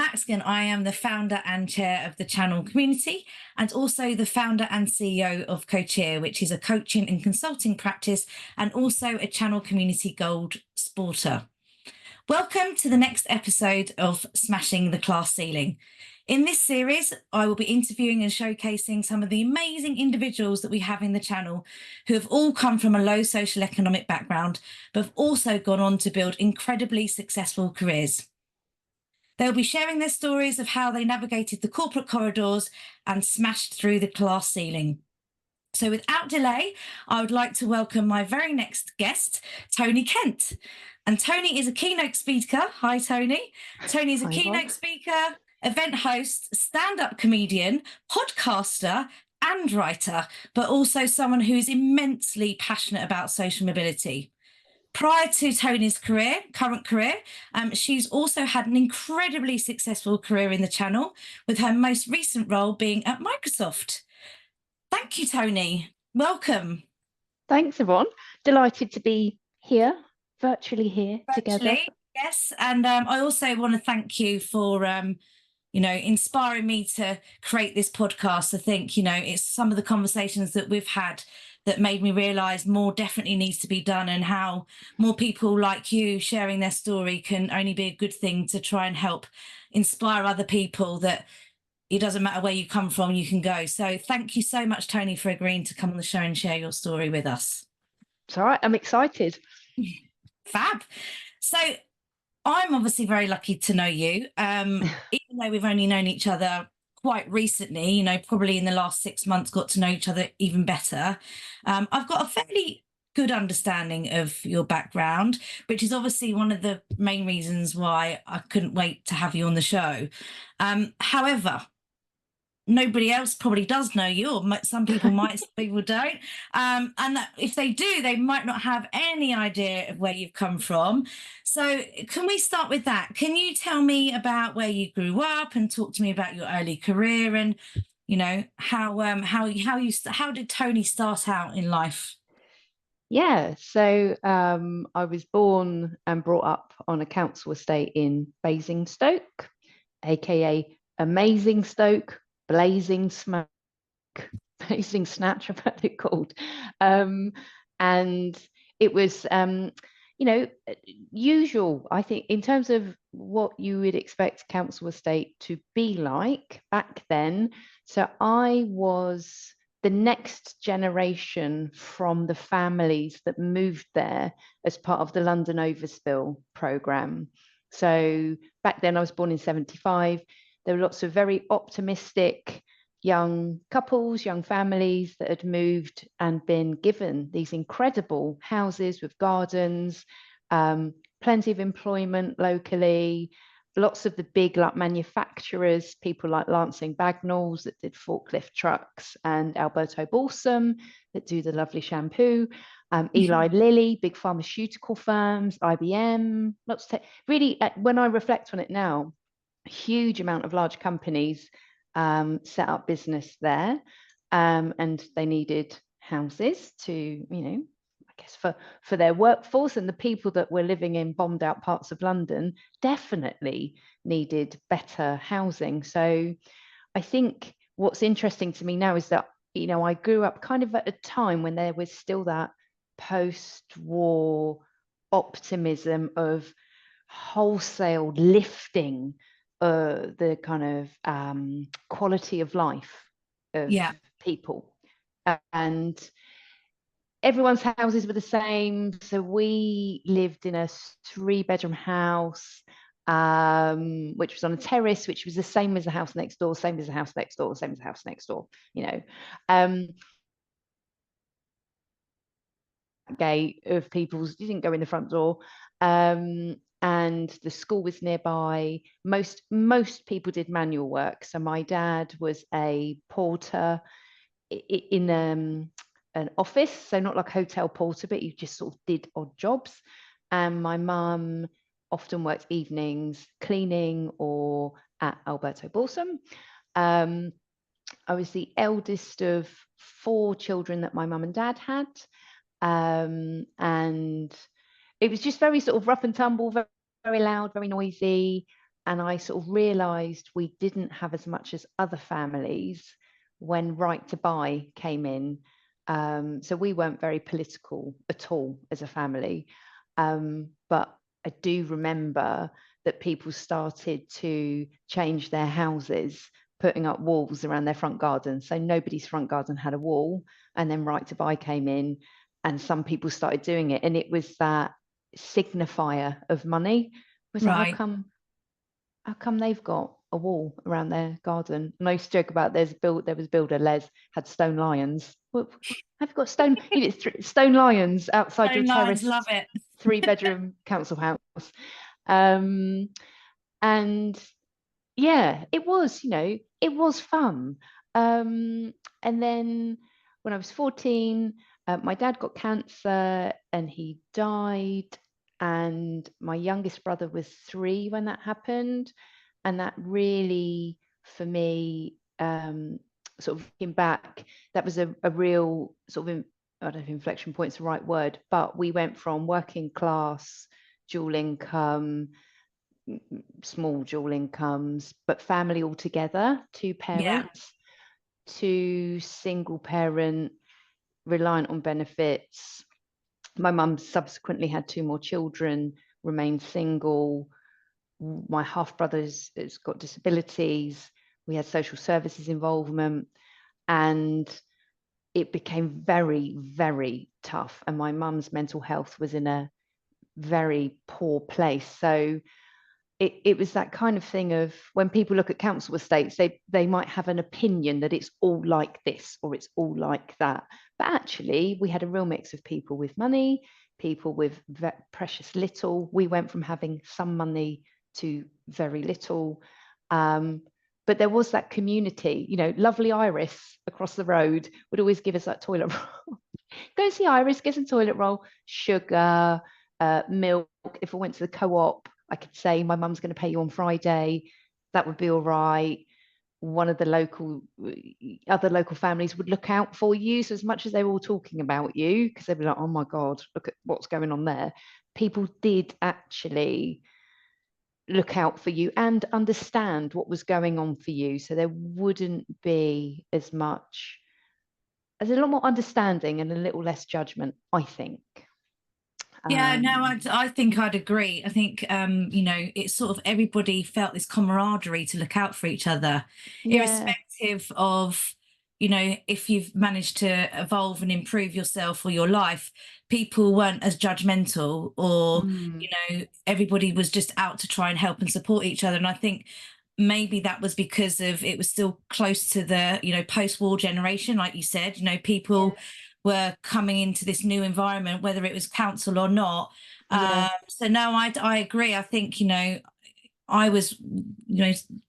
Max, and I am the founder and chair of the channel community, and also the founder and CEO of Co-Cheer, which is a coaching and consulting practice, and also a channel community gold sporter. Welcome to the next episode of Smashing the Class Ceiling. In this series, I will be interviewing and showcasing some of the amazing individuals that we have in the channel who have all come from a low socio-economic background, but have also gone on to build incredibly successful careers. They'll be sharing their stories of how they navigated the corporate corridors and smashed through the glass ceiling. So without delay, I would like to welcome my very next guest, Toni Kent. And Toni is a keynote speaker. Hi, Toni. Toni is a keynote speaker, event host, stand-up comedian, podcaster, and writer, but also someone who is immensely passionate about social mobility. Prior to Toni's current career, she's also had an incredibly successful career in the channel, with her most recent role being at Microsoft. Thank you, Toni. Welcome. Thanks, Yvonne. Delighted to be here, virtually here together. Yes, and I also want to thank you for, inspiring me to create this podcast. I think, it's some of the conversations that we've had that made me realise more definitely needs to be done, and how more people like you sharing their story can only be a good thing to try and help inspire other people that it doesn't matter where you come from, you can go. So thank you so much, Toni, for agreeing to come on the show and share your story with us. It's all right, I'm excited. Fab. So I'm obviously very lucky to know you, even though we've only known each other quite recently, probably in the last 6 months, got to know each other even better. I've got a fairly good understanding of your background, which is obviously one of the main reasons why I couldn't wait to have you on the show. However, nobody else probably does know you, or some people might, some people don't. And that if they do, they might not have any idea of where you've come from. So can we start with that? Can you tell me about where you grew up and talk to me about your early career, and, how did Toni start out in life? Yeah, so I was born and brought up on a council estate in Basingstoke, aka Amazing Stoke, Blazing Smoke, Blazing Snatch, I've heard it called. And it was, usual, I think, in terms of what you would expect council estate to be like back then. So I was the next generation from the families that moved there as part of the London Overspill programme. So back then, I was born in 75. There were lots of very optimistic young couples, young families that had moved and been given these incredible houses with gardens, plenty of employment locally, lots of the big manufacturers, people like Lancing Bagnalls that did forklift trucks, and Alberto Balsam that do the lovely shampoo, Eli Lilly, big pharmaceutical firms, IBM, lots of really, when I reflect on it now, a huge amount of large companies set up business there, and they needed houses to, I guess for their workforce, and the people that were living in bombed out parts of London definitely needed better housing. So I think what's interesting to me now is that, I grew up kind of at a time when there was still that post-war optimism of wholesale lifting the kind of quality of life of people, and everyone's houses were the same. So we lived in a 3-bedroom house, which was on a terrace, which was the same as the house next door, same as the house next door, same as the house next door, gate of people's, you didn't go in the front door, and the school was nearby. Most people did manual work. So my dad was a porter in an office, so not like a hotel porter, but you just sort of did odd jobs. And my mum often worked evenings cleaning or at Alberto Balsam. I was the eldest of 4 children that my mum and dad had, and it was just very sort of rough and tumble, very, very loud, very noisy. and I sort of realised we didn't have as much as other families when Right to Buy came in. So we weren't very political at all as a family. But I do remember that people started to change their houses, putting up walls around their front garden. So nobody's front garden had a wall. And then Right to Buy came in, and some people started doing it. And it was that signifier of money. It was like, Right. how come they've got a wall around their garden? And I used to joke about there was a builder, Les, had stone lions. What, have you got stone? Stone lions outside your Stone Lions, love terraced it. 3-bedroom council house. Um, and yeah, it was, it was fun. And then when I was 14, my dad got cancer and he died. And my youngest brother was 3 when that happened. And that really, for me, sort of looking back, that was a real sort of, I don't know if inflection point's the right word, but we went from working class, dual income, small dual incomes, but family altogether, 2 Yeah. parents, to single parent, reliant on benefits. My mum subsequently had 2 more children, remained single. My half brother's has got disabilities. We had social services involvement, and it became very, very tough. And my mum's mental health was in a very poor place. So it was that kind of thing of when people look at council estates, they might have an opinion that it's all like this or it's all like that. But actually, we had a real mix of people with money, people with precious little. We went from having some money to very little. But there was that community, lovely Iris across the road would always give us that toilet roll. Go see Iris, get some toilet roll, sugar, milk. If I went to the co-op, I could say my mum's going to pay you on Friday. That would be all right. One of the other local families would look out for you. So as much as they were all talking about you, because they'd be like, oh my God, look at what's going on there. People did actually look out for you and understand what was going on for you. So there wouldn't be as much, there's a lot more understanding and a little less judgment, I think. Yeah, no, I think I'd agree. I think, it's sort of everybody felt this camaraderie to look out for each other, Yeah, irrespective of, if you've managed to evolve and improve yourself or your life, people weren't as judgmental or, mm, everybody was just out to try and help and support each other. And I think maybe that was because of it was still close to the, post-war generation, like you said, people were coming into this new environment, whether it was council or not. yeah, So no, I agree. I think, I was,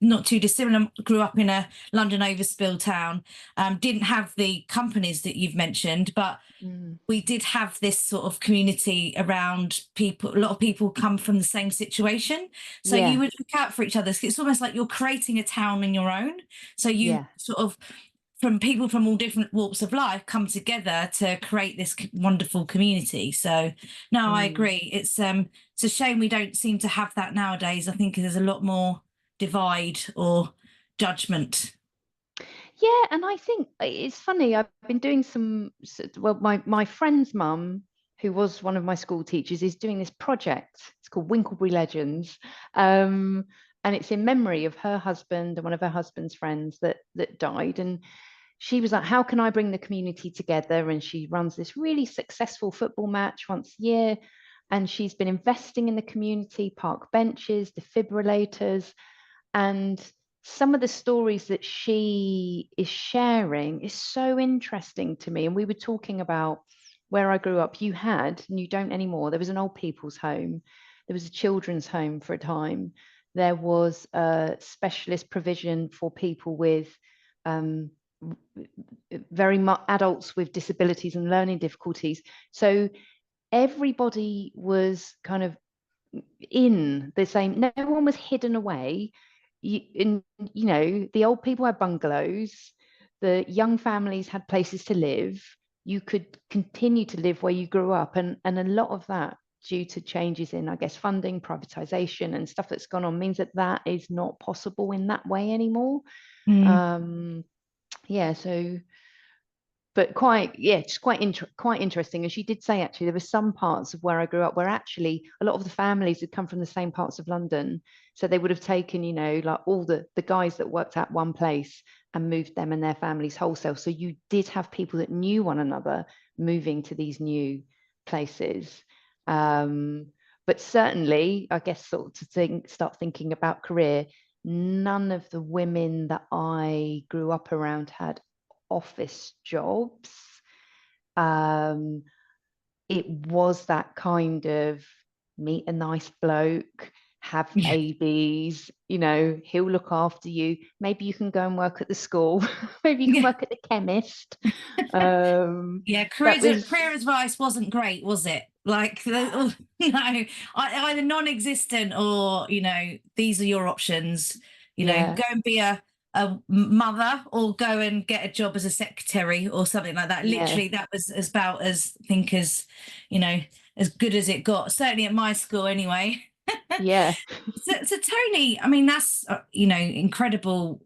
not too dissimilar. Grew up in a London overspill town. Didn't have the companies that you've mentioned, but mm, we did have this sort of community around people. A lot of people come from the same situation, so you yeah, would look out for each other. It's almost like you're creating a town in your own. So you yeah. sort of from people from all different walks of life come together to create this wonderful community. So no, I Mm. agree. It's a shame we don't seem to have that nowadays. I think there's a lot more divide or judgment. Yeah, and I think it's funny. I've been doing well, my friend's mum, who was one of my school teachers, is doing this project. It's called Winklebury Legends. And it's in memory of her husband and one of her husband's friends that died. And she was like, how can I bring the community together? And she runs this really successful football match once a year. And she's been investing in the community, park benches, defibrillators. And some of the stories that she is sharing is so interesting to me. And we were talking about where I grew up. You had, and you don't anymore, there was an old people's home, there was a children's home for a time, there was a specialist provision for people with very much adults with disabilities and learning difficulties. So everybody was kind of in the same, no one was hidden away. The old people had bungalows, the young families had places to live. You could continue to live where you grew up, and a lot of that due to changes in, I guess, funding, privatization and stuff that's gone on, means that that is not possible in that way anymore. Yeah, so, but just quite interesting. And she did say, actually, there were some parts of where I grew up where actually a lot of the families had come from the same parts of London. So they would have taken, you know, like all the guys that worked at one place and moved them and their families wholesale. So you did have people that knew one another moving to these new places. But certainly, I guess, sort of start thinking about career, none of the women that I grew up around had office jobs. It was that kind of meet a nice bloke, have babies, you know, he'll look after you. Maybe you can go and work at the school. Maybe you can work at the chemist. Yeah, That was, career advice wasn't great, was it? Like, no, either non-existent or, you know, these are your options. You know, yeah, go and be a mother or go and get a job as a secretary or something like that. yeah, Literally, that was about as, I think, as, you know, as good as it got. Certainly at my school, anyway. yeah. So Toni, I mean, that's you know, incredible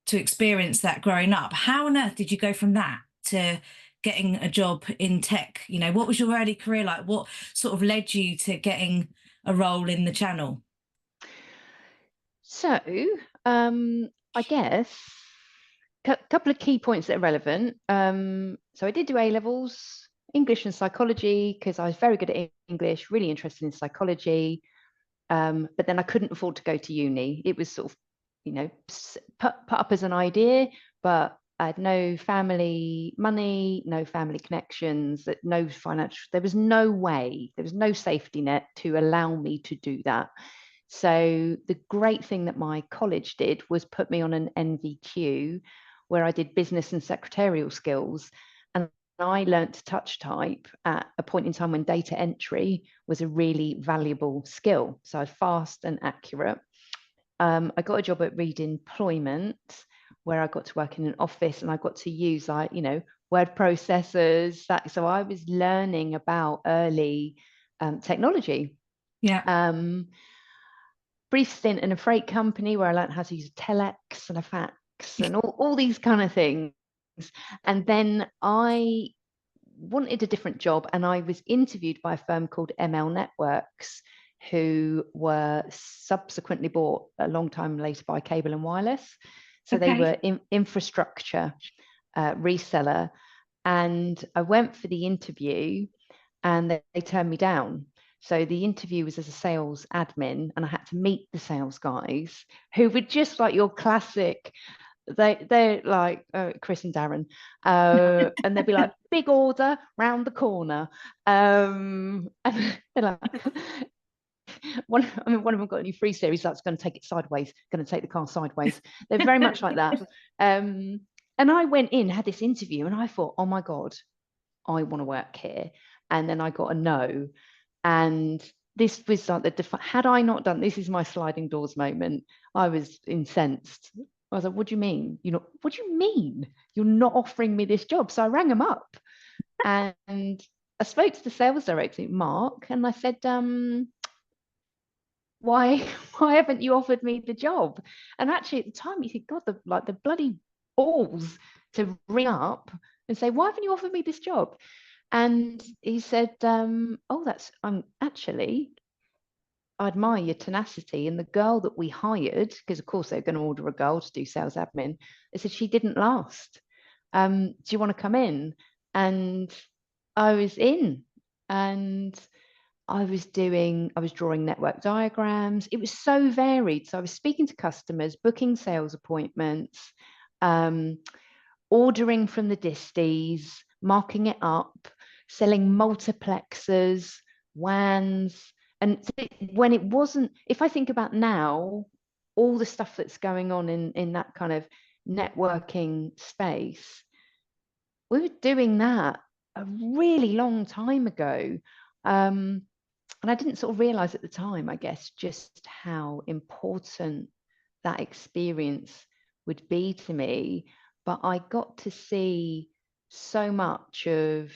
to experience that growing up. How on earth did you go from that to getting a job in tech? You know, what was your early career like? What sort of led you to getting a role in the channel? So, I guess couple of key points that are relevant. So I did do A levels, English and psychology, because I was very good at English, really interested in psychology. But then I couldn't afford to go to uni. It was sort of, you know, put up as an idea, but I had no family money, no family connections, no financial, there was no way, there was no safety net to allow me to do that. So the great thing that my college did was put me on an NVQ where I did business and secretarial skills. And I learned to touch type at a point in time when data entry was a really valuable skill. So I was fast and accurate. I got a job at Reed Employment where I got to work in an office and I got to use, like, you know, word processors. So I was learning about early technology. Yeah. Brief stint in a freight company where I learned how to use a telex and a fax and all these kind of things. And then I wanted a different job and I was interviewed by a firm called ML Networks, who were subsequently bought a long time later by Cable and Wireless. So they Okay. were infrastructure reseller. And I went for the interview and they turned me down. So the interview was as a sales admin, and I had to meet the sales guys who were just like your classic. They're like Chris and Darren, and they'd be like, big order round the corner, and they're like, one of them got a new free series that's going to take it sideways, going to take the car sideways. They're very much like that. And I went in, had this interview, and I thought, oh my god, I want to work here. And then I got a no. And this was like had I not done, this is my sliding doors moment, I was incensed. I was like, what do you mean? You know, what do you mean you're not offering me this job? So I rang them up and I spoke to the sales director, Mark, and I said, why why haven't you offered me the job? And actually at the time you think, God, the bloody balls to ring up and say, why haven't you offered me this job? And he said, oh, I'm actually, I admire your tenacity. And the girl that we hired, because of course they're going to order a girl to do sales admin, they said she didn't last. Do you want to come in? And I was in, and I was drawing network diagrams. It was so varied. So I was speaking to customers, booking sales appointments, ordering from the disties, marking it up, selling multiplexers, WANs. And when it wasn't, if I think about now, all the stuff that's going on in that kind of networking space, we were doing that a really long time ago. And I didn't sort of realize at the time, I guess, just how important that experience would be to me. But I got to see so much of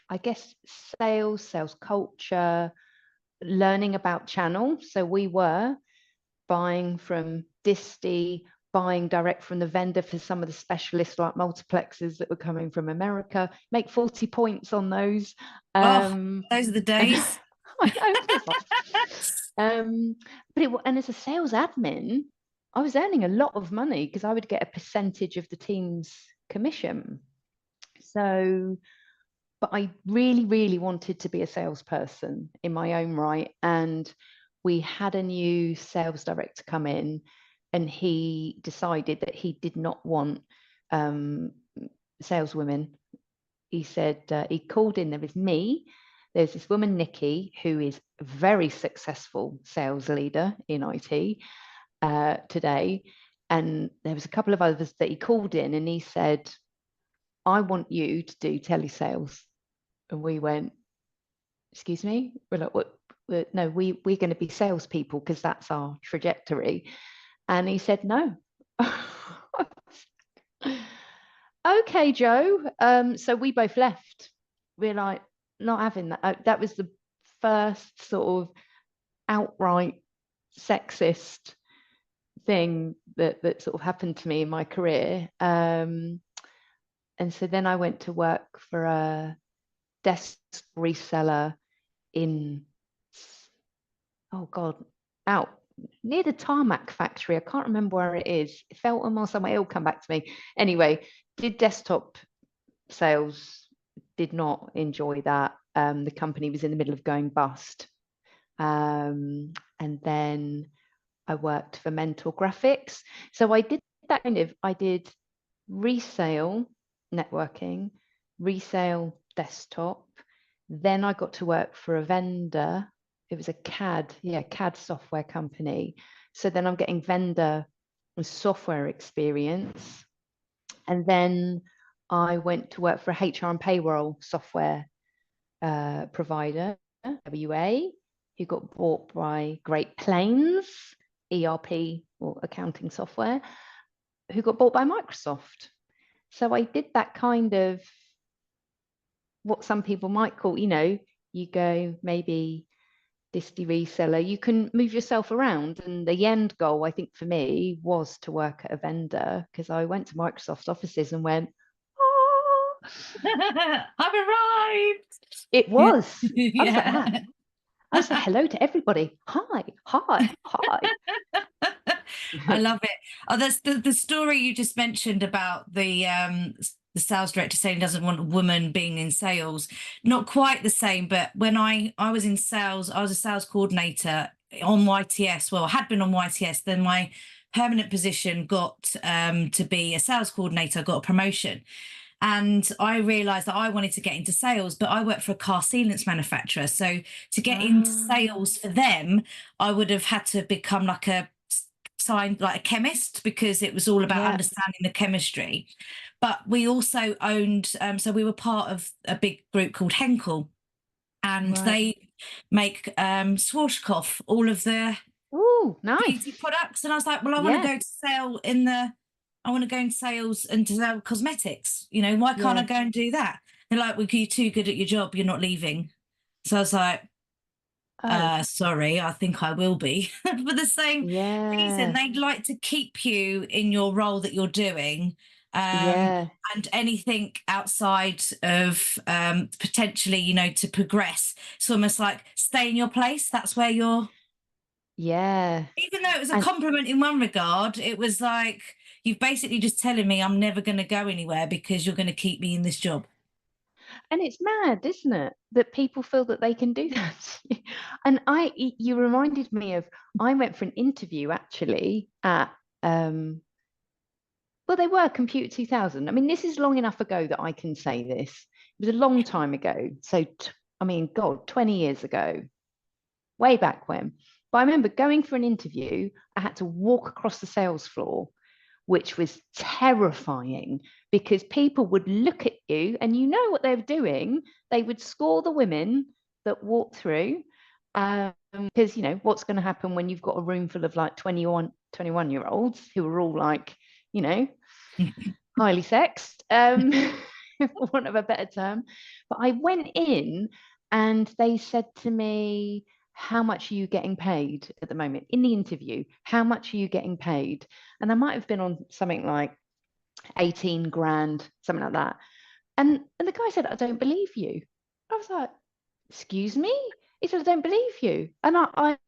I guess, sales culture, learning about channel. So we were buying from Disty, buying direct from the vendor for some of the specialists like multiplexes that were coming from America, make 40 points on those. Oh, those are the And days. I know, it's like, and as a sales admin, I was earning a lot of money because I would get a percentage of the team's commission. So, but I really, really wanted to be a salesperson in my own right. And we had a new sales director come in, and he decided that he did not want saleswomen. He said, he called in, there was me, there's this woman, Nikki, who is a very successful sales leader in IT today. And there was a couple of others that he called in, and he said, I want you to do telesales. And we went, excuse me? We're like, what? No, we're going to be salespeople because that's our trajectory. And he said, no. Okay, Joe. So we both left. We're like, not having that. That was the first sort of outright sexist thing that sort of happened to me in my career. And so then I went to work for a desk reseller in, oh God, out near the tarmac factory. I can't remember where it is. Feltham or somewhere. It'll come back to me. Anyway, did desktop sales, did not enjoy that. The company was in the middle of going bust. And then I worked for Mentor Graphics. So I did that I did resale networking, resale desktop. Then I got to work for a vendor. It was a CAD software company. So then I'm getting vendor and software experience. And then I went to work for a HR and payroll software provider, WA, who got bought by Great Plains, ERP or accounting software, who got bought by Microsoft. So I did that kind of what some people might call, you go maybe disty reseller, you can move yourself around. And the end goal, I think for me, was to work at a vendor, because I went to Microsoft offices and went, oh, I've arrived. it was. I was like Yeah. that. I was like, hello to everybody. Hi, hi, hi. I love it. Oh, that's the story you just mentioned about the sales director saying he doesn't want a woman being in sales. Not quite the same, but when I was in sales, I was a sales coordinator on YTS. Well, I had been on YTS. Then my permanent position got to be a sales coordinator. I got a promotion. And I realized that I wanted to get into sales, but I worked for a car sealants manufacturer. So to get into sales for them, I would have had to become like a chemist, because it was all about understanding the chemistry. But we also owned, so we were part of a big group called Henkel, and they make Schwarzkopf, all of the beauty Nice. products. And I was like, well, I want to go to sell in the, I want to go into sales and to sell cosmetics. Why can't I go and do that? They're like, well, you're too good at your job, you're not leaving. So I was like, sorry, I think I will be. For the same reason, they'd like to keep you in your role that you're doing. And anything outside of potentially, to progress. It's almost like stay in your place. That's where you're. Even though it was a compliment in one regard, it was like, you've basically just telling me I'm never going to go anywhere because you're going to keep me in this job. And it's mad, isn't it, that people feel that they can do that? And you reminded me of, I went for an interview actually at, well, they were Computer 2000. I mean, this is long enough ago that I can say this. It was a long time ago. So, I mean, God, 20 years ago, way back when. But I remember going for an interview, I had to walk across the sales floor, which was terrifying, because people would look at you and you know what they were doing. They would score the women that walked through, because, what's going to happen when you've got a room full of like 21-year-olds who are all like, highly sexed. for want of a better term. But I went in and they said to me, how much are you getting paid at the moment in the interview? How much are you getting paid? And I might have been on something like 18 grand, something like that. And the guy said, I don't believe you. I was like, excuse me? He said, I don't believe you. And I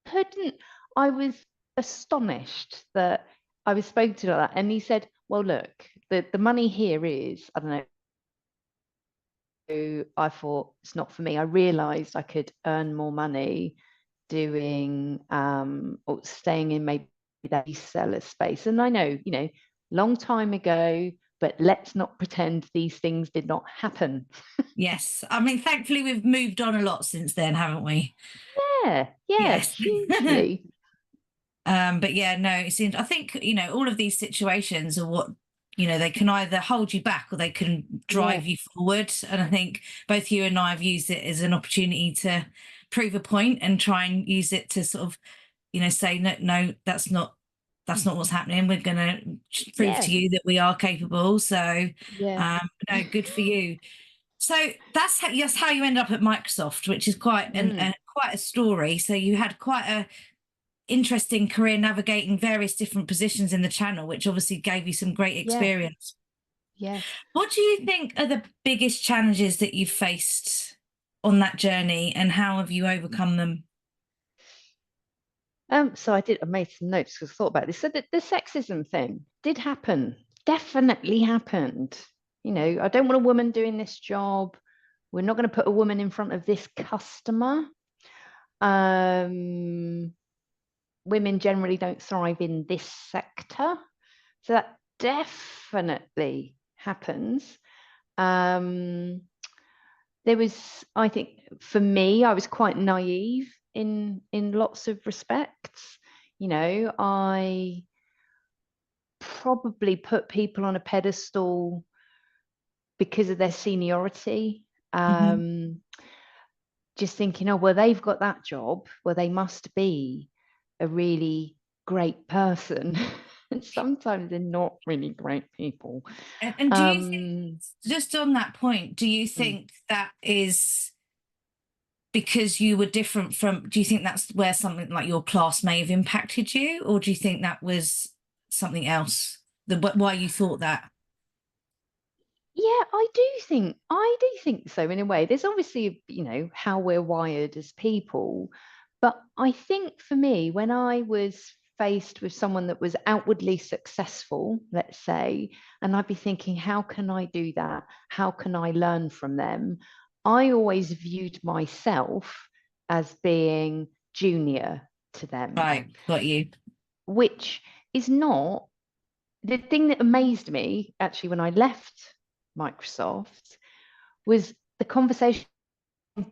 couldn't, I was astonished that I was spoken to like that. And he said, well, look, the money here is, I don't know, I thought it's not for me. I realized I could earn more money doing or staying in maybe that reseller space. And I know, long time ago, but let's not pretend these things did not happen. Yes. I mean, thankfully, we've moved on a lot since then, haven't we? Yeah, Yes. hugely. But yeah, no, it seems, I think, all of these situations are what, they can either hold you back or they can drive Yeah, you forward. And I think both you and I have used it as an opportunity to prove a point and try and use it to sort of, say, no, no, that's not what's happening. We're going to prove yeah, to you that we are capable. So, yeah. no, good for you. So that's how you end up at Microsoft, which is quite a story. So you had quite a interesting career navigating various different positions in the channel, which obviously gave you some great Yeah, experience. yes. What do you think are the biggest challenges that you've faced on that journey, and how have you overcome them? So I made some notes because I thought about this. So the sexism thing did happen, definitely happened. I don't want a woman doing this job. We're not going to put a woman in front of this customer. Um, Women generally don't thrive in this sector. So that definitely happens. Um, there was, I think, for me, I was quite naive in lots of respects. I probably put people on a pedestal because of their seniority. Hmm. Just thinking, oh, well, they've got that job. Well, they must be a really great person. And sometimes they're not really great people. And do you think, Um, just on that point, do you mm. think that is because you were different from, do you think that's where something like your class may have impacted you, or do you think that was something else, why you thought that? Yeah, I do think so in a way. There's obviously, how we're wired as people, but I think for me, when I was faced with someone that was outwardly successful, let's say, and I'd be thinking, how can I do that? How can I learn from them? I always viewed myself as being junior to them, Right, got you. which is not the thing that amazed me actually when I left Microsoft was the conversation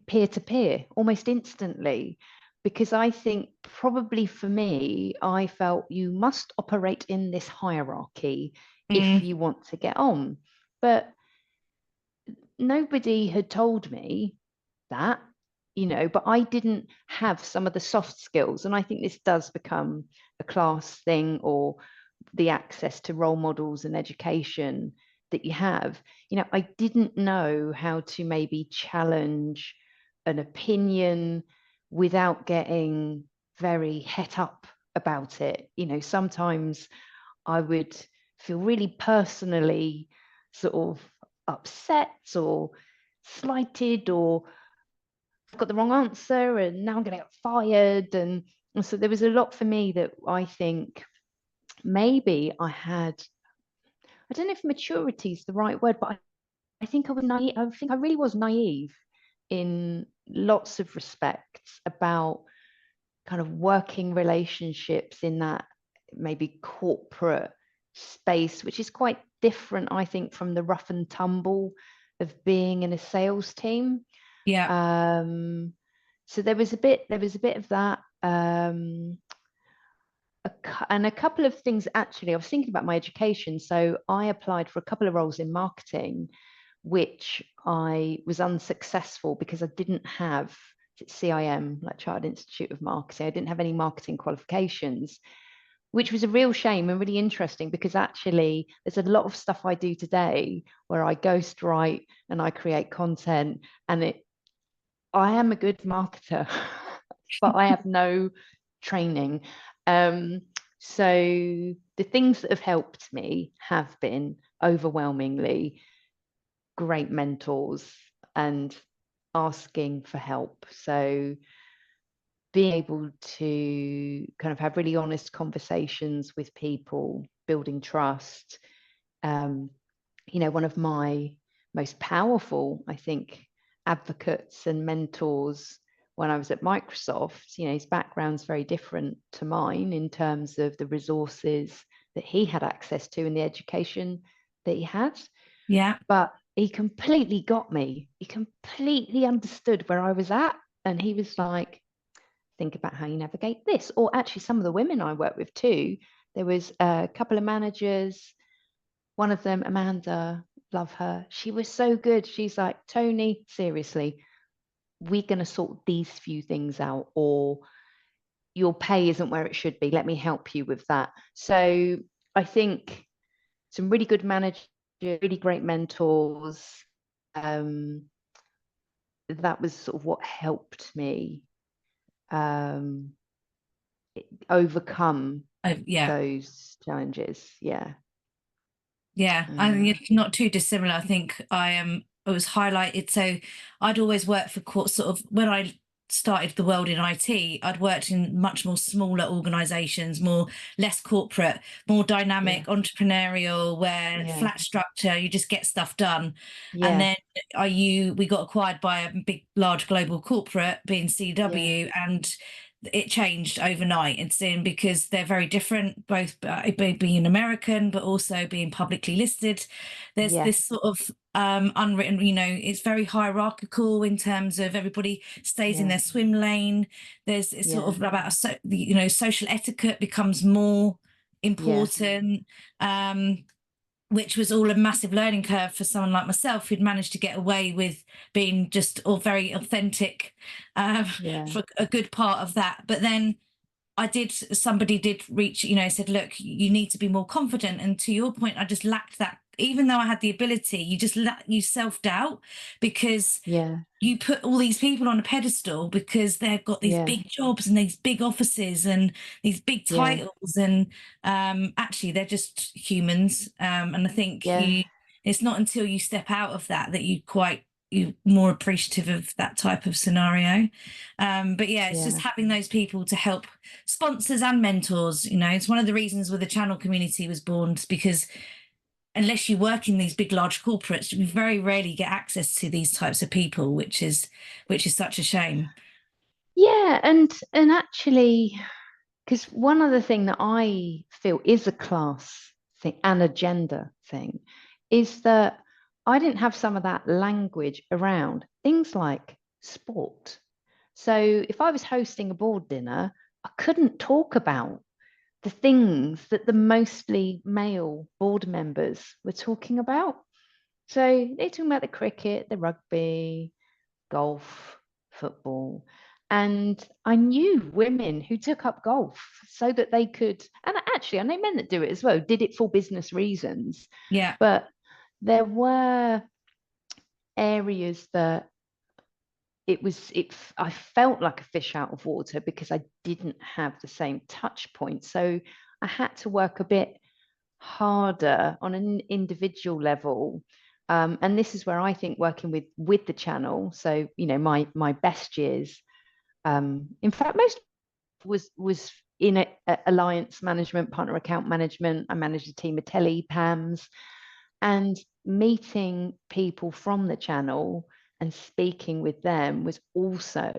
peer to peer almost instantly. Because I think probably for me, I felt you must operate in this hierarchy if Mm, you want to get on. But nobody had told me that, but I didn't have some of the soft skills. And I think this does become a class thing or the access to role models and education that you have. I didn't know how to maybe challenge an opinion without getting very het up about it. Sometimes I would feel really personally sort of upset or slighted, or I've got the wrong answer and now I'm going to get fired. And so there was a lot for me that I think maybe I don't know if maturity is the right word, but I think I was naive. I think I really was naive in lots of respects about kind of working relationships in that maybe corporate space, which is quite different, I think, from the rough and tumble of being in a sales team. yeah. So there was a bit of that. And a couple of things actually. I was thinking about my education. So I applied for a couple of roles in marketing, which I was unsuccessful because I didn't have CIM, like Child Institute of Marketing. I didn't have any marketing qualifications. which was a real shame and really interesting, because actually there's a lot of stuff I do today where I ghostwrite and I create content, and I am a good marketer, but I have no training. Um, so the things that have helped me have been overwhelmingly great mentors and asking for help. So being able to kind of have really honest conversations with people, building trust. One of my most powerful, I think, advocates and mentors when I was at Microsoft, his background's very different to mine in terms of the resources that he had access to and the education that he had. Yeah. But he completely got me. He completely understood where I was at. And he was like, think about how you navigate this. Or actually, some of the women I work with too, there was a couple of managers. One of them, Amanda, love her. She was so good. She's like, Toni, seriously, we're going to sort these few things out, or your pay isn't where it should be. Let me help you with that. So I think some really good managers, really great mentors. That was sort of what helped me overcome Yeah. those challenges. Yeah. Yeah, and it's not too dissimilar. I think it was highlighted. So I'd always worked for sort of when I started the world in IT, I'd worked in much more smaller organizations, less corporate, more dynamic, entrepreneurial, where flat structure, you just get stuff done. And then we got acquired by a big, large global corporate, being CW, and it changed overnight. It's because they're very different, both being American, but also being publicly listed. There's this sort of unwritten, it's very hierarchical in terms of everybody stays in their swim lane. There's it's sort of about, social etiquette becomes more important. Which was all a massive learning curve for someone like myself, who'd managed to get away with being just all very authentic for a good part of that. But then somebody did reach, said, look, you need to be more confident. And to your point, I just lacked that. Even though I had the ability, you self-doubt, because you put all these people on a pedestal because they've got these big jobs and these big offices and these big titles, and actually they're just humans. And I think it's not until you step out of that you're more appreciative of that type of scenario. But it's just having those people to help, sponsors and mentors. It's one of the reasons where the channel community was born, because unless you work in these big, large corporates, you very rarely get access to these types of people, which is such a shame. And actually, because one other thing that I feel is a class thing and a gender thing is that I didn't have some of that language around things like sport. So if I was hosting a board dinner, I couldn't talk about the things that the mostly male board members were talking about. So they're talking about the cricket, the rugby, golf, football. And I knew women who took up golf so that they could, and actually, I know men that do it as well, did it for business reasons. Yeah. But there were areas that I felt like a fish out of water because I didn't have the same touch point. So I had to work a bit harder on an individual level. And this is where I think working with the channel. So, my best years, in fact, most was in alliance management, partner account management. I managed a team of tele-PAMs, and meeting people from the channel and speaking with them was also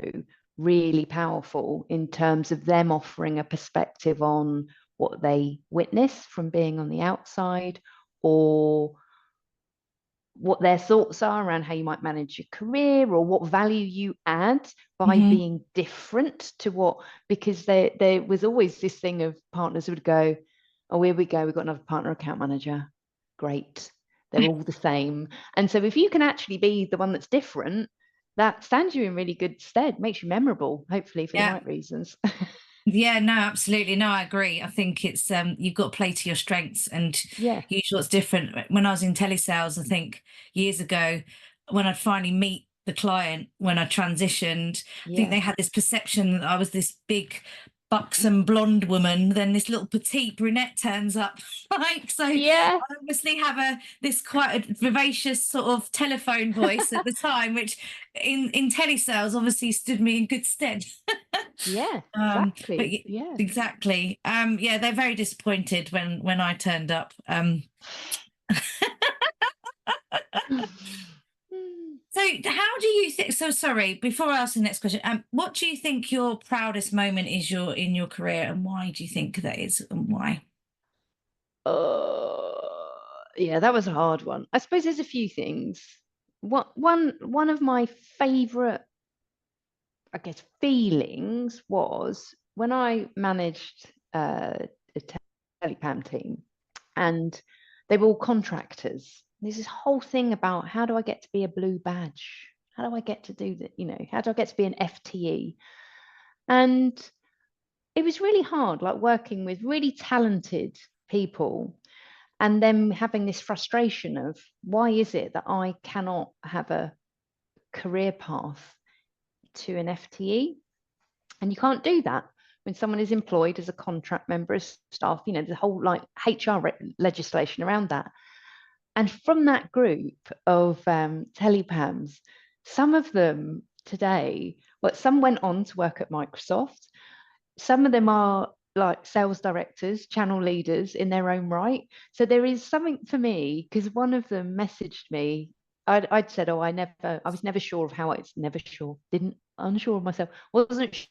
really powerful in terms of them offering a perspective on what they witness from being on the outside, or what their thoughts are around how you might manage your career, or what value you add by being different to what, because there was always this thing of partners who would go, oh, here we go, we've got another partner account manager. Great. They're all the same. And so if you can actually be the one that's different, that stands you in really good stead, makes you memorable, hopefully for the right reasons. Yeah, no, absolutely. No, I agree. I think it's you've got to play to your strengths and Yeah, use what's different. When I was in telesales, I think years ago, when I'd finally meet the client, when I transitioned, I think yeah, they had this perception that I was this big buxom blonde woman, then this little petite brunette turns up. Like, so I yeah, obviously have this quite a vivacious sort of telephone voice at the time, which in telesales obviously stood me in good stead. yeah, But exactly. Yeah. exactly. Yeah, they're very disappointed when I turned up. So how do you think? So sorry, before I ask the next question, what do you think your proudest moment is in your career, and why do you think that is, and why? Yeah, that was a hard one. I suppose there's a few things. One of my favorite, I guess, feelings was when I managed a telepam team, and they were all contractors. There's this whole thing about how do I get to be a blue badge? How do I get to do that? How do I get to be an FTE? And it was really hard, like working with really talented people and then having this frustration of why is it that I cannot have a career path to an FTE? And you can't do that when someone is employed as a contract member of staff. The whole like HR legislation around that. And from that group of telepams, some of them today, well, some went on to work at Microsoft. Some of them are like sales directors, channel leaders in their own right. So there is something for me because one of them messaged me. I'd said, oh, I was never sure of how it's never sure, unsure of myself, wasn't.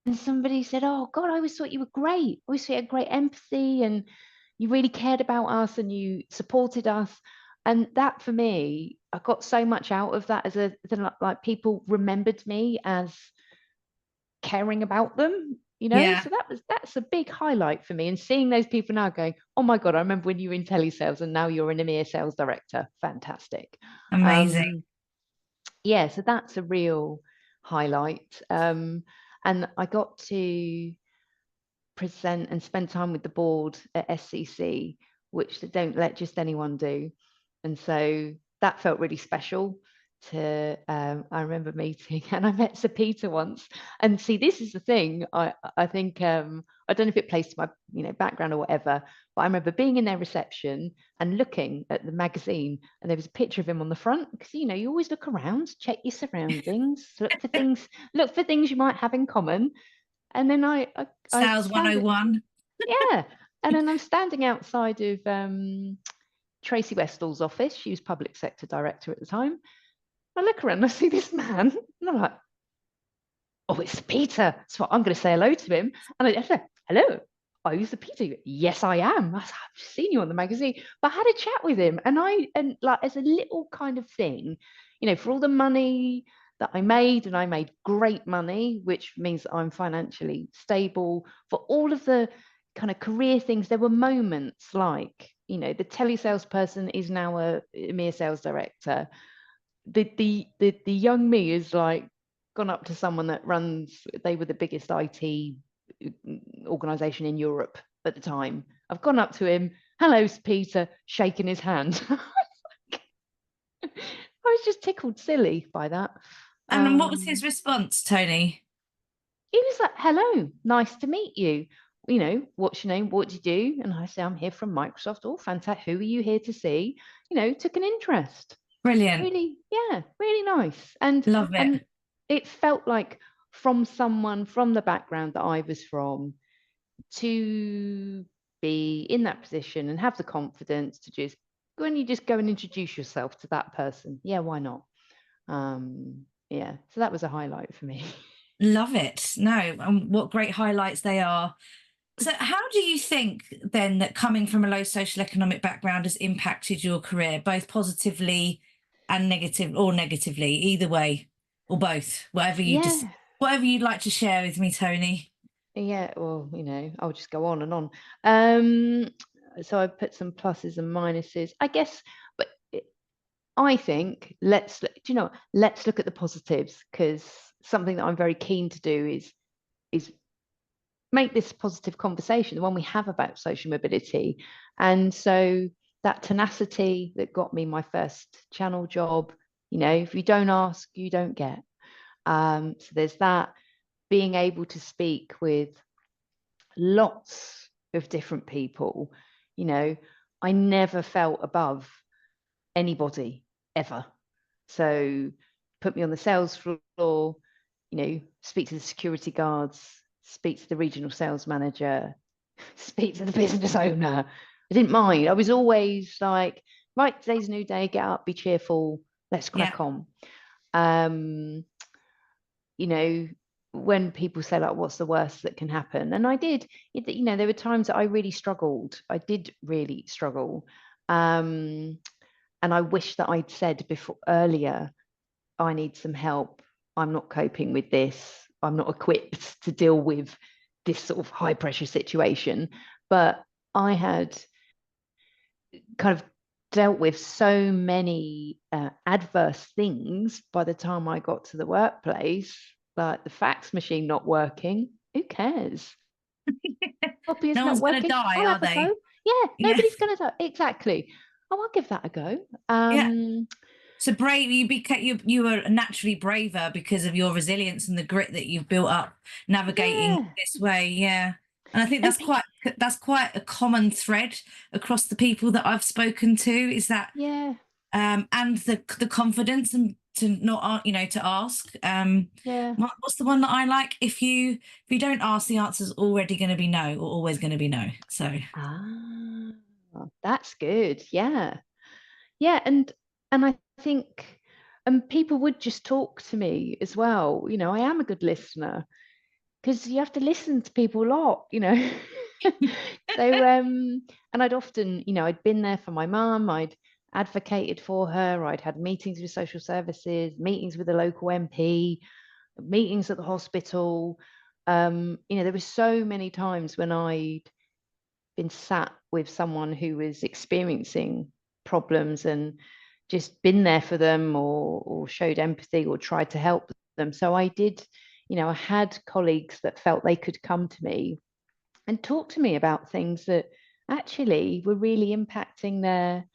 And somebody said, oh God, I always thought you were great. I always thought you had great empathy and you really cared about us and you supported us. And that for me, I got so much out of that like people remembered me as caring about them. Yeah, So that's a big highlight for me. And seeing those people now going, oh my God, I remember when you were in telesales and now you're an EMEA sales director. Fantastic. amazing. Um, yeah, so that's a real highlight. And I got to present and spend time with the board at SCC, which they don't let just anyone do. And so that felt really special I remember meeting and I met Sir Peter once. And see, this is the thing. I think I don't know if it plays to my background or whatever, but I remember being in their reception and looking at the magazine, and there was a picture of him on the front because you always look around, check your surroundings, look for things you might have in common. And then I Sales stand it, 101. yeah. And then I'm standing outside of Tracy Westall's office. She was public sector director at the time. I look around and I see this man, and I'm like, oh, it's Peter. So I'm going to say hello to him. And I said, hello. Are you the Peter? Yes, I am. I've seen you on the magazine. But I had a chat with him, and like as a little kind of thing, for all the money that and I made great money, which means that I'm financially stable. For all of the kind of career things, there were moments like, the telesales person is now a EMEA sales director. The young me is like gone up to someone that they were the biggest IT organization in Europe at the time. I've gone up to him, hello, Peter, shaking his hand. I was just tickled silly by that. And what was his Um, response, Tony? he was like, hello, nice to meet you. What's your name? What do you do? And I say, I'm here from Microsoft. Oh, fantastic. Who are you here to see? Took an interest. Brilliant. Really, yeah, really nice. and Love it. and it felt like from someone from the background that I was from to be in that position and have the confidence to just go and introduce yourself to that person. Yeah, why not? Yeah, so that was a highlight for me. Love it. No, and what great highlights they are. So, how do you think then that coming from a low social economic background has impacted your career, both positively and negative, or negatively, either way, or both? Yeah, Whatever you'd like to share with me, Tony. yeah, well, I'll just go on and on. um so I put some pluses and minuses, I guess. But I think let's look at the positives, because something that I'm very keen to do is make this positive conversation, the one we have about social mobility. And so that tenacity that got me my first channel job, you know, if you don't ask, you don't get. So there's that, being able to speak with lots of different people. You know, I never felt above anybody ever. So put me on the sales floor, you know, speak to the security guards, speak to the regional sales manager, speak to the business owner. I didn't mind. I was always like, right, today's a new day, get up, be cheerful, let's Yeah. crack on. You know, when people say like, what's the worst that can happen? And I did, you know, there were times that I really struggled. I did really struggle. And I wish that I'd said before earlier, I need some help. I'm not coping with this. I'm not equipped to deal with this sort of high pressure situation. But I had kind of dealt with so many adverse things by the time I got to the workplace, like the fax machine not working. Who cares? Copy is No not one's going to working. die, I'll are have a they? go. Yeah, Yeah. nobody's going to die. Exactly. Oh, I'll give that a go. Yeah. So brave, you were naturally braver because of your resilience and the grit that you've built up navigating Yeah. this way. Yeah. And I think And that's quite a common thread across the people that I've spoken to, is that yeah, and the confidence and to not you know to ask. yeah. What's the one that I like? If you don't ask, the answer's already going to be no, or always going to be no. So Ah, that's good. Yeah. Yeah, and I think people would just talk to me as well. You know, I am a good listener because you have to listen to people a lot, you know. So and I'd often, you know, I'd been there for my mum, I'd advocated for her, I'd had meetings with social services, meetings with the local MP, meetings at the hospital. You know, there were so many times when I'd been sat with someone who was experiencing problems and just been there for them, or showed empathy or tried to help them. So I did, you know, I had colleagues that felt they could come to me and talk to me about things that actually were really impacting their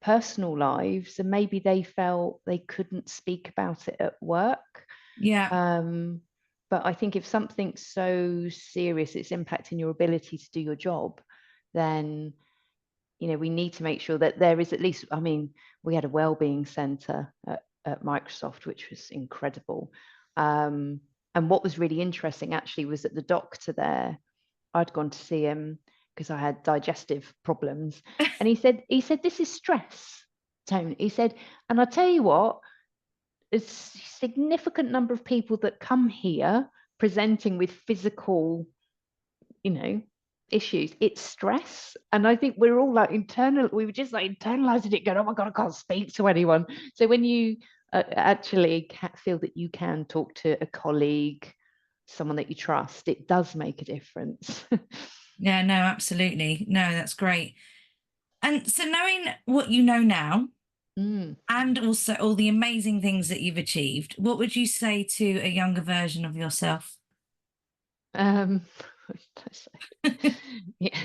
personal lives, and maybe they felt they couldn't speak about it at work. yeah, um, but I think if something's so serious it's impacting your ability to do your job, then, you know, we need to make sure that there is at least, I mean, we had a wellbeing center at Microsoft, which was incredible. And what was really interesting actually was that the doctor there, I'd gone to see him because I had digestive problems. And he said, this is stress, Tone. He said, and I tell you what, a significant number of people that come here presenting with physical, you know, issues, it's stress. And I think we're all like we were just like internalizing it, going, oh my God, I can't speak to anyone. So when you actually feel that you can talk to a colleague, someone that you trust, it does make a difference. yeah, no, absolutely, no, that's great. And so, knowing what you know now, Mm. and also all the amazing things that you've achieved, what would you say to a younger version of yourself? Um, yeah.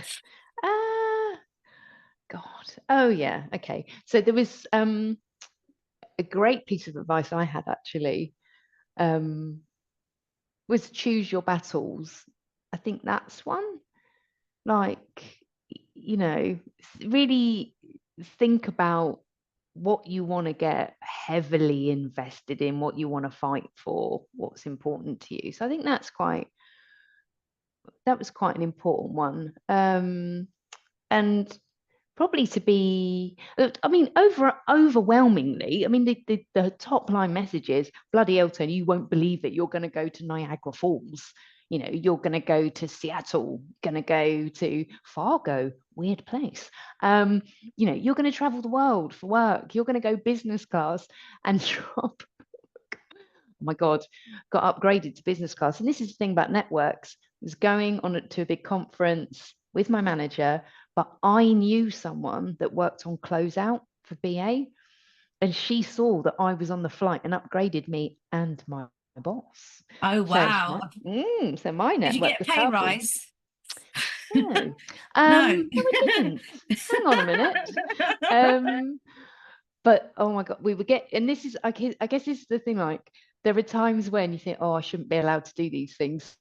God. Oh yeah. Okay. So there was a great piece of advice I had actually, um, was choose your battles. I think that's one. Like, you know, really think about what you want to get heavily invested in, what you want to fight for, what's important to you. So I think that was quite an important one. And probably to be, I mean, overwhelmingly, I mean, the top line message is, bloody Elton, you won't believe it, you're going to go to Niagara Falls, you know, you're going to go to Seattle, going to go to Fargo, weird place, you know, you're going to travel the world for work, you're going to go business class and drop, oh my God, got upgraded to business class. And this is the thing about networks, I was going on to a big conference with my manager, but I knew someone that worked on closeout for BA, and she saw that I was on the flight and upgraded me and my my boss. Oh, So it's wow. so my Did you network get a was pay powerful. rise? No, No. no, I didn't. Hang on a minute. But oh my God, we would get, and this is, I guess this is the thing, like, there are times when you think, oh, I shouldn't be allowed to do these things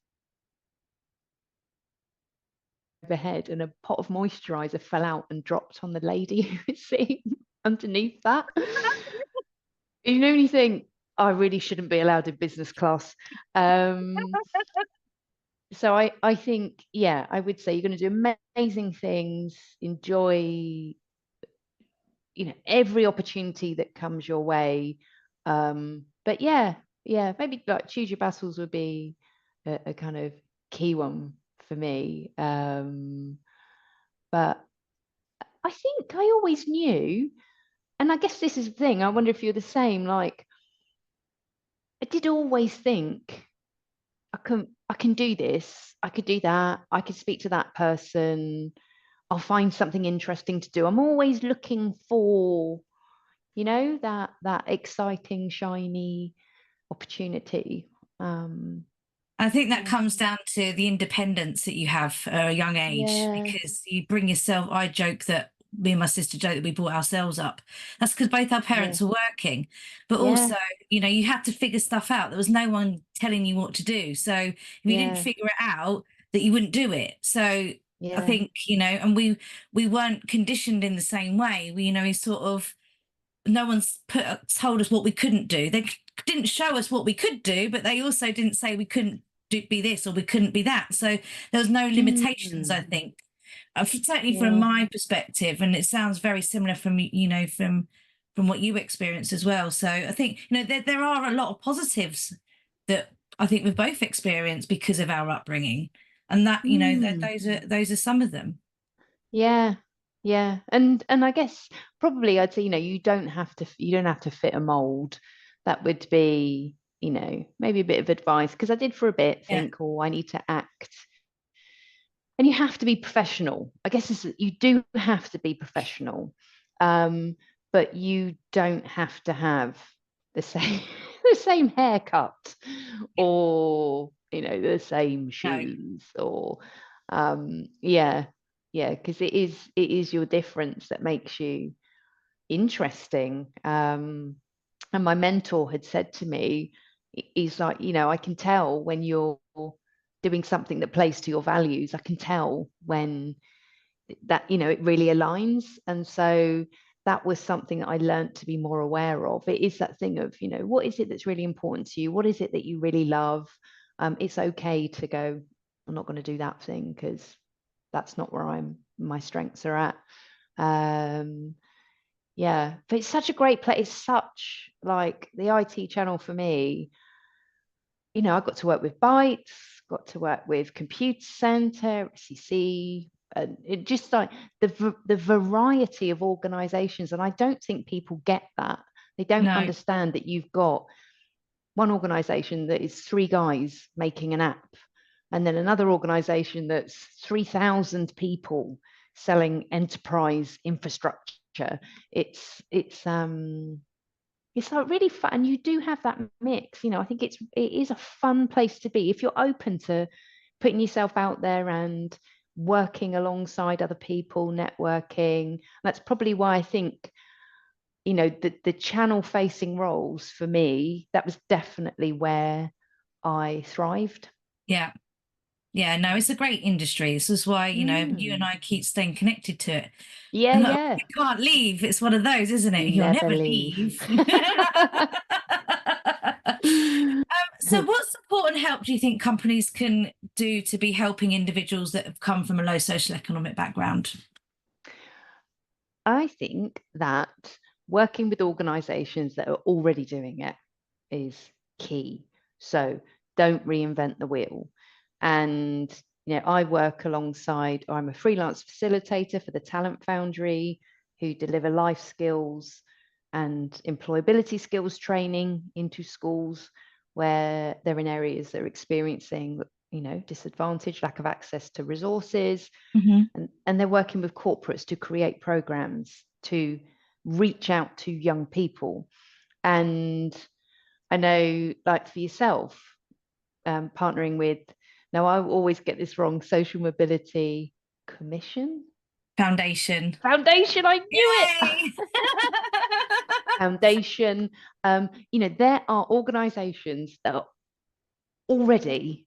overhead, and a pot of moisturizer fell out and dropped on the lady who was sitting underneath that. You know, when you think, I really shouldn't be allowed in business class. So I think, yeah, I would say you're going to do amazing things, enjoy, every opportunity that comes your way. But yeah, maybe like choose your battles would be a kind of key one for me. But I think I always knew, and I guess this is the thing, I wonder if you're the same, like I did always think I can do this, I could do that, I could speak to that person, I'll find something interesting to do. I'm always looking for, that exciting, shiny opportunity. I think that Yeah. comes down to the independence that you have at a young age Yeah, because you bring yourself. I joke that me and my sister joke that we brought ourselves up. That's because both our yeah, parents were working, but yeah, also, you had to figure stuff out. There was no one telling you what to do. So if you didn't yeah, figure it out, that you wouldn't do it. So I yeah. think, and we weren't conditioned in the same way. We sort of no one's told us what we couldn't do. They didn't show us what we could do, but they also didn't say we couldn't be this or we couldn't be that. So there was no limitations, I Mm, think. Certainly from yeah. my perspective, and it sounds very similar from what you experienced as well. So I think there are a lot of positives that I think we've both experienced because of our upbringing, and that Mm, those are some of them. yeah. Yeah. And I guess probably I'd say, you don't have to fit a mold. That would be, maybe a bit of advice. Because I did for a bit Yeah, think, oh, I need to act. And you have to be professional. I guess you do have to be professional. Um, but you don't have to have the same the same haircut, yeah, or the same no, shoes, or yeah, because it is your difference that makes you interesting. And my mentor had said to me, he's like, I can tell when you're doing something that plays to your values. I can tell when that, it really aligns. And so that was something that I learned to be more aware of. It is that thing of, what is it that's really important to you? What is it that you really love? It's okay to go, I'm not going to do that thing because that's not where my strengths are at. Um, yeah, but it's such a great place. It's such like the IT channel for me. I got to work with Bytes, got to work with Computer Center, SEC, and it just like the variety of organizations. And I don't think people get that. They don't no. understand that you've got one organization that is three guys making an app, and then another organization that's 3,000 people selling enterprise infrastructure. It's like really fun, and you do have that mix. I think it is a fun place to be if you're open to putting yourself out there and working alongside other people, networking. That's probably why I think the channel facing roles for me, that was definitely where I thrived. Yeah. Yeah, no, it's a great industry. This is why, you and Mm. I keep staying connected to it. Yeah, And like, yeah. you can't leave. It's one of those, isn't it? You You'll never never leave. leave. So what support and help do you think companies can do to be helping individuals that have come from a low social economic background? I think that working with organizations that are already doing it is key. So don't reinvent the wheel. And I work alongside, or I'm a freelance facilitator for the Talent Foundry, who deliver life skills and employability skills training into schools where they're in areas that are experiencing, disadvantage, lack of access to resources, Hmm. and they're working with corporates to create programs to reach out to young people. And I know, like for yourself, partnering with, now I always get this wrong, Social Mobility Commission? Foundation. Foundation, I knew it. Yay! Foundation. There are organizations that are already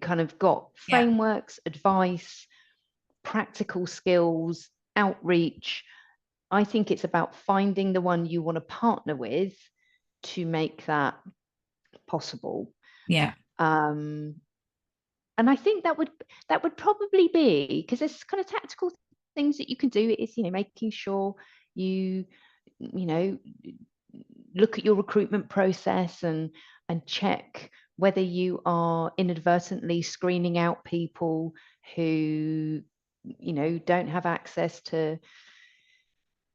kind of got Yeah, frameworks, advice, practical skills, outreach. I think it's about finding the one you want to partner with to make that possible. yeah, And I think that would probably be, because there's kind of tactical things that you can do. It's making sure you look at your recruitment process and check whether you are inadvertently screening out people who don't have access to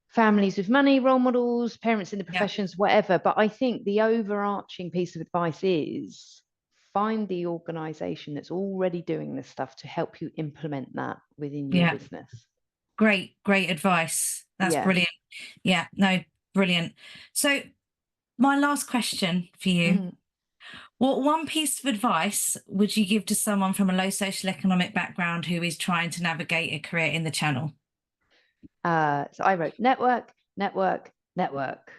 families with money, role models, parents in the yeah, professions, whatever. But I think the overarching piece of advice is find the organization that's already doing this stuff to help you implement that within your yeah. business. Great advice. That's Yeah. brilliant. Yeah, no, brilliant. So my last question for you. Mm. What one piece of advice would you give to someone from a low social economic background who is trying to navigate a career in the channel? So I wrote network, network, network.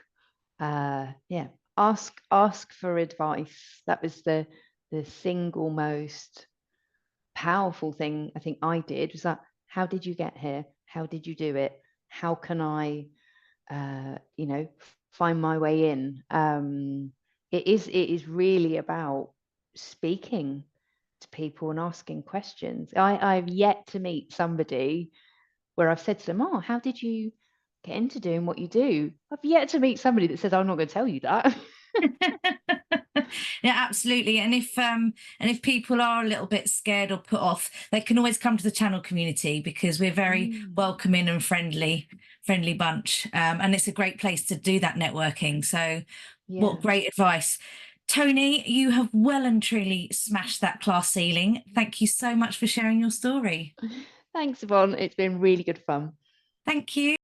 Yeah, ask for advice. That was the single most powerful thing I think I did, was that, how did you get here? How did you do it? How can I find my way in? It is really about speaking to people and asking questions. I've yet to meet somebody where I've said to them, oh, how did you get into doing what you do? I've yet to meet somebody that says, I'm not going to tell you that. Yeah, absolutely. And if people are a little bit scared or put off, they can always come to the channel community, because we're very welcoming and friendly bunch. And it's a great place to do that networking. So what great advice. Toni, you have well and truly smashed that class ceiling. Thank you so much for sharing your story. Thanks, Yvonne. It's been really good fun. Thank you.